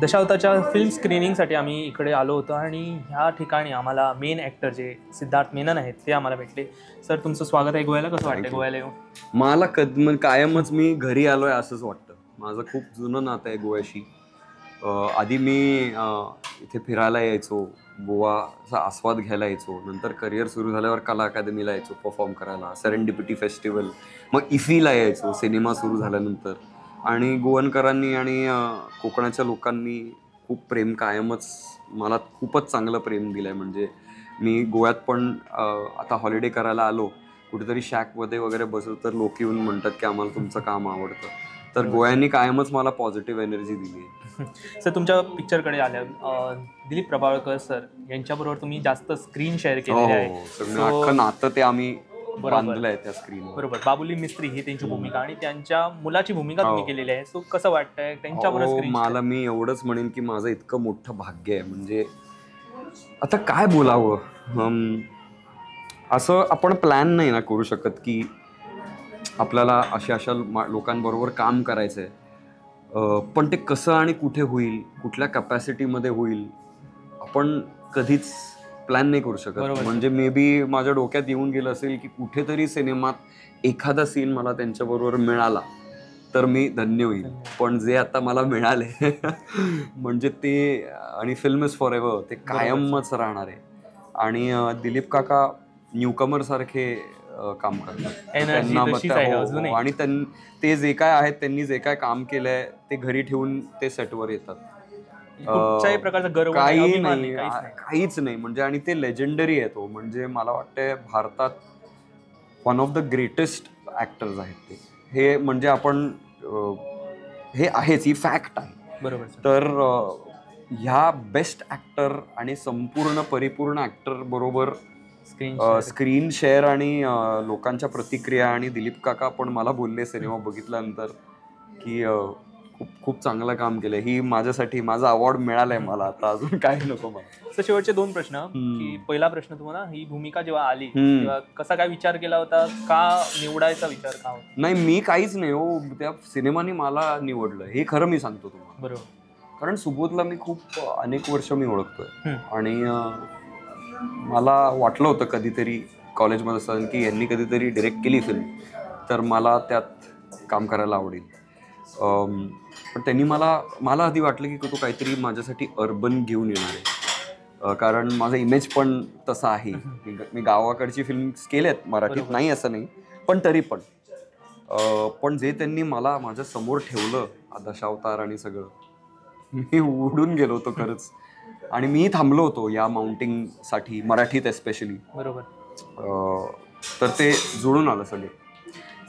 दशावतारच्या film स्क्रीनिंगसाठी आम्ही इकडे आलो होतो आणि ह्या ठिकाणी आम्हाला मेन ॲक्टर जे सिद्धार्थ मेनन आहेत ते आम्हाला भेटले. सर तुमचं स्वागत आहे गोव्याला. कसं वाटतं गोव्याला येऊन? मला कायमच मी घरी आलोय असंच वाटतं. माझं खूप जुनं नातं आहे गोव्याशी. आधी मी इथे फिरायला यायचो, गोवाचा आस्वाद घ्यायला यायचो. नंतर करिअर सुरू झाल्यावर कला अकादमीला यायचो परफॉर्म करायला, सेरेंडिपिटी फेस्टिवल, मग इफीला यायचो सिनेमा सुरू झाल्यानंतर. आणि गोवनकरांनी आणि कोकणाच्या लोकांनी खूप प्रेम कायमच मला खूपच चांगलं प्रेम दिलं आहे. म्हणजे मी गोव्यात पण आता हॉलिडे करायला आलो, कुठेतरी शॅकमध्ये वगैरे बसलो तर लोक येऊन म्हणतात की आम्हाला तुमचं काम आवडतं. तर गोव्यांनी कायमच मला पॉझिटिव्ह एनर्जी दिली आहे. सर तुमच्या पिक्चरकडे आल्या, दिलीप प्रभावळकर सर यांच्याबरोबर तुम्ही जास्त स्क्रीन शेअर केलेली आहे. अख्खं नातं ते आम्ही बांधलं आहे त्या स्क्रीन. बरोबर. बाबुली मिस्त्री ही त्यांची भूमिका आणि त्यांच्या मुलाची भूमिका तुम्ही केलेली आहे. सो कसं वाटतंय त्यांच्याबरोबर स्क्रीन? मला मी एवढंच म्हणेन की माझं इतकं मोठं भाग्य आहे. म्हणजे आता काय बोलावं, असं आपण प्लॅन नाही ना करू शकत की आपल्याला अशा लोकांबरोबर काम करायचं आहे. पण ते कसं आणि कुठे होईल, कुठल्या कॅपॅसिटीमध्ये होईल, आपण कधीच प्लॅन नाही करू शकत. म्हणजे मे बी माझ्या डोक्यात येऊन गेलं असेल की कुठेतरी सिनेमात एखादा सीन मला त्यांच्याबरोबर मिळाला तर मी धन्य होईल. पण जे आता मला मिळाले म्हणजे ते, आणि फिल्म इज फॉर एव्हर, ते कायमच राहणार आहे. आणि दिलीप काका न्यूकमर सारखे काम करतात. आणि ते जे काय आहेत, त्यांनी जे काय काम केलंय ते घरी ठेवून ते सेटवर येतात. काही नाही, काहीच नाही. म्हणजे आणि ते लेजेंडरी आहे तो. म्हणजे मला वाटतंय भारतात one of the greatest actors आहेत ते. हे म्हणजे आपण हे आहेच, ही फॅक्ट आहे. बरोबर. तर ह्या बेस्ट ऍक्टर आणि संपूर्ण परिपूर्ण ऍक्टर बरोबर स्क्रीन शेअर आणि लोकांच्या प्रतिक्रिया. आणि दिलीप काका पण मला बोलले सिनेमा बघितल्यानंतर की खूप खूप चांगलं काम केलंय. ही माझ्यासाठी माझा अवॉर्ड मिळालाय मला, आता अजून काय नको मला. शेवटचे 2 प्रश्न. की पहिला प्रश्न तुम्हाला, ही भूमिका जेव्हा आली तेव्हा कसा काय विचार केला होता, का निवडायचा विचार का होता? नाही, मी काहीच नाही हो, त्या सिनेमाने मला निवडलं, हे खरं मी सांगतो तुम्हाला. बरोबर. कारण सुबोधला मी खूप अनेक वर्ष मी ओळखतोय आणि मला वाटलं होतं कधीतरी कॉलेजमध्ये असताना की यांनी कधीतरी डिरेक्ट केली फिल्म तर मला त्यात काम करायला आवडेल. पण त्यांनी मला आधी वाटलं की तो काहीतरी माझ्यासाठी अर्बन घेऊन येणार आहे. कारण माझा इमेज पण तसा आहे. मी गावाकडची फिल्म केल्यात मराठीत, नाही असं नाही, पण तरी पण जे त्यांनी मला माझ्या समोर ठेवलं, दशावतार आणि सगळं, मी उडून गेलो होतो खरंच. आणि मी थांबलो होतो या माउंटिंगसाठी, मराठीत एस्पेशली. बरोबर. तर ते जुळून आलं सगळं.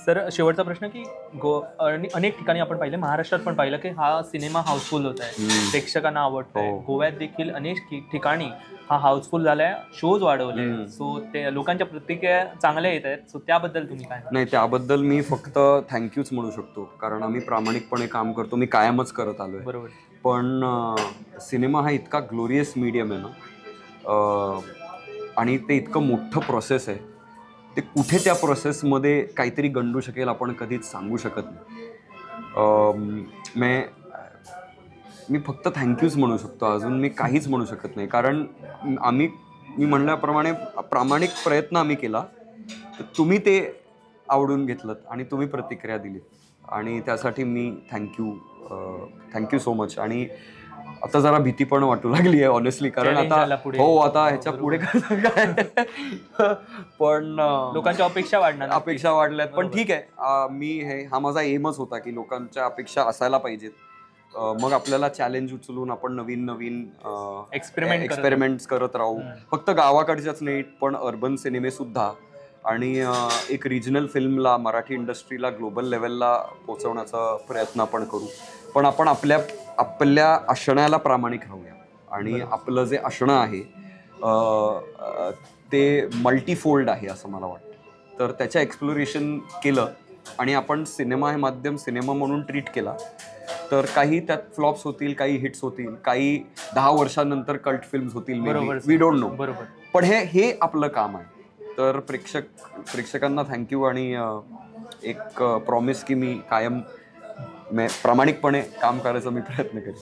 सर शेवटचा प्रश्न की अनेक ठिकाणी आपण पाहिलं, महाराष्ट्रात पण पाहिलं की हा सिनेमा हाऊसफुल होत आहे, प्रेक्षकांना आवडतोय. गोव्यात देखील अनेक ठिकाणी हा हाऊसफुल झालाय, शोज वाढवले. सो ते लोकांच्या प्रतिक्रिया चांगल्या येत आहेत. सो त्याबद्दल तुम्ही काय? नाही, त्याबद्दल मी फक्त थँक्यूच म्हणू शकतो. कारण आम्ही प्रामाणिकपणे काम करतो, मी कायमच करत आलोय. बरोबर. पण सिनेमा हा इतका ग्लोरियस मीडियम आहे ना, आणि ते इतकं मोठं प्रोसेस आहे, ते कुठे त्या प्रोसेसमध्ये काहीतरी गंडू शकेल आपण कधीच सांगू शकत नाही. मी फक्त थँक्यूच म्हणू शकतो, अजून मी काहीच म्हणू शकत नाही. कारण मी म्हणल्याप्रमाणे प्रामाणिक प्रयत्न आम्ही केला, तर तुम्ही ते आवडून घेतलं आणि तुम्ही प्रतिक्रिया दिली, आणि त्यासाठी मी थँक्यू सो मच. आणि आता जरा भीती पण वाटू लागली आहे ऑनेस्टली, कारण आता ह्याच्या पुढे काय पण लोकांच्या अपेक्षा वाढल्यात. पण ठीक आहे, हा माझा एमच होता की लोकांच्या अपेक्षा असायला पाहिजेत. मग आपल्याला चॅलेंज उचलून आपण नवीन एक्सपेरिमेंट्स करत राहू. फक्त गावाकडच्याच नाही, पण अर्बन सिनेमे सुद्धा, आणि एक रिजनल फिल्मला, मराठी इंडस्ट्रीला ग्लोबल लेवलला पोहोचवण्याचा प्रयत्न आपण करू. पण आपण आपल्या असण्याला प्रामाणिक राहूया. आणि आपलं जे असणं आहे ते मल्टीफोल्ड आहे असं मला वाटतं. तर त्याचं एक्सप्लोरेशन केलं आणि आपण सिनेमा हे माध्यम सिनेमा म्हणून ट्रीट केला, तर काही त्यात फ्लॉप्स होतील, काही हिट्स होतील, काही 10 वर्षांनंतर कल्ट फिल्म्स होतील, वी डोंट नो. बरोबर. पण हे आपलं काम आहे. तर प्रेक्षकांना थँक्यू. आणि एक प्रॉमिस की मी कायम प्रामाणिकपणे काम करायचा मी प्रयत्न करेन.